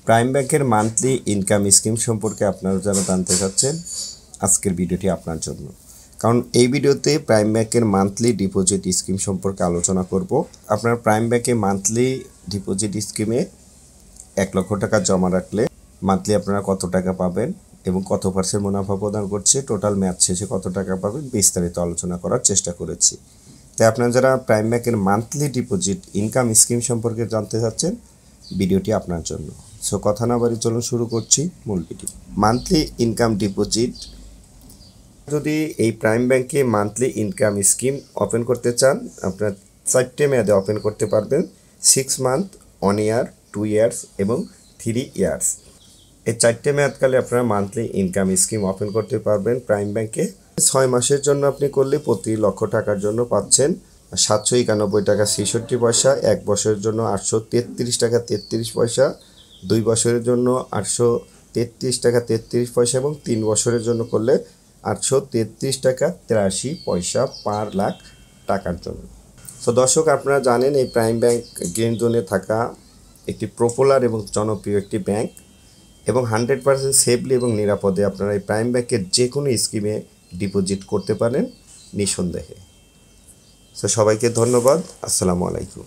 Prime ব্যাংকের monthly income scheme সম্পর্কে আপনারা যারা জানতে চাচ্ছেন, আজকের ভিডিওটি আপনার জন্য। কারণ এই ভিডিওতে প্রাইম ব্যাংকের মান্থলি ডিপোজিট স্কিম সম্পর্কে আলোচনা করব। আপনার প্রাইম ব্যাংকে মান্থলি ডিপোজিট স্কিমে 1,00,000 টাকা জমা রাখলে মান্থলি আপনারা কত টাকা পাবেন এবং কত % মুনাফা প্রদান করছে, টোটাল মেয়াদ শেষে কত টাকা পাবেন, বিস্তারিত আলোচনা করার চেষ্টা করেছি। তাই আপনারা যারা প্রাইম ব্যাংকের মান্থলি ডিপোজিট ইনকাম স্কিম সম্পর্কে জানতে চাচ্ছেন, ভিডিওটি আপনার জন্য। সো কথা না বাড়ি চলুন শুরু করছি মূল ভিডিও। মান্থলি ইনকাম ডিপোজিট, যদি এই প্রাইম ব্যাংকে মান্থলি ইনকাম স্কিম ওপেন করতে চান, আপনার 4টে মেয়াদে ওপেন করতে পারবেন। 6 মান্থ, 1 ইয়ার, 2 ইয়ার্স এবং 3 ইয়ার্স। এই 4টে মেয়াদকালে আপনারা মান্থলি ইনকাম স্কিম ওপেন করতে পারবেন প্রাইম ব্যাংকে। 6 মাসের জন্য আপনি করলে প্রতি লক্ষ টাকার জন্য পাচ্ছেন 791 টাকা 66 পয়সা, 1 বছরের জন্য 833 টাকা 33 পয়সা, 2 বছরের জন্য 833 টাকা 33 পয়সা এবং 3 বছরের জন্য করলে 833 টাকা 83 পয়সা পার লাখ টাকার জন্য। তো দর্শক, আপনারা জানেন এই প্রাইম ব্যাংক গ্রিন জোনে থাকা একটি পপুলার এবং জনপ্রিয় একটি ব্যাংক এবং 100% সেফলি এবং নিরাপদে আপনারা এই প্রাইম ব্যাংকের যে কোনো স্কিমে ডিপোজিট করতে পারেন নিঃসন্দেহে। তো সবাইকে ধন্যবাদ। আসসালামু আলাইকুম।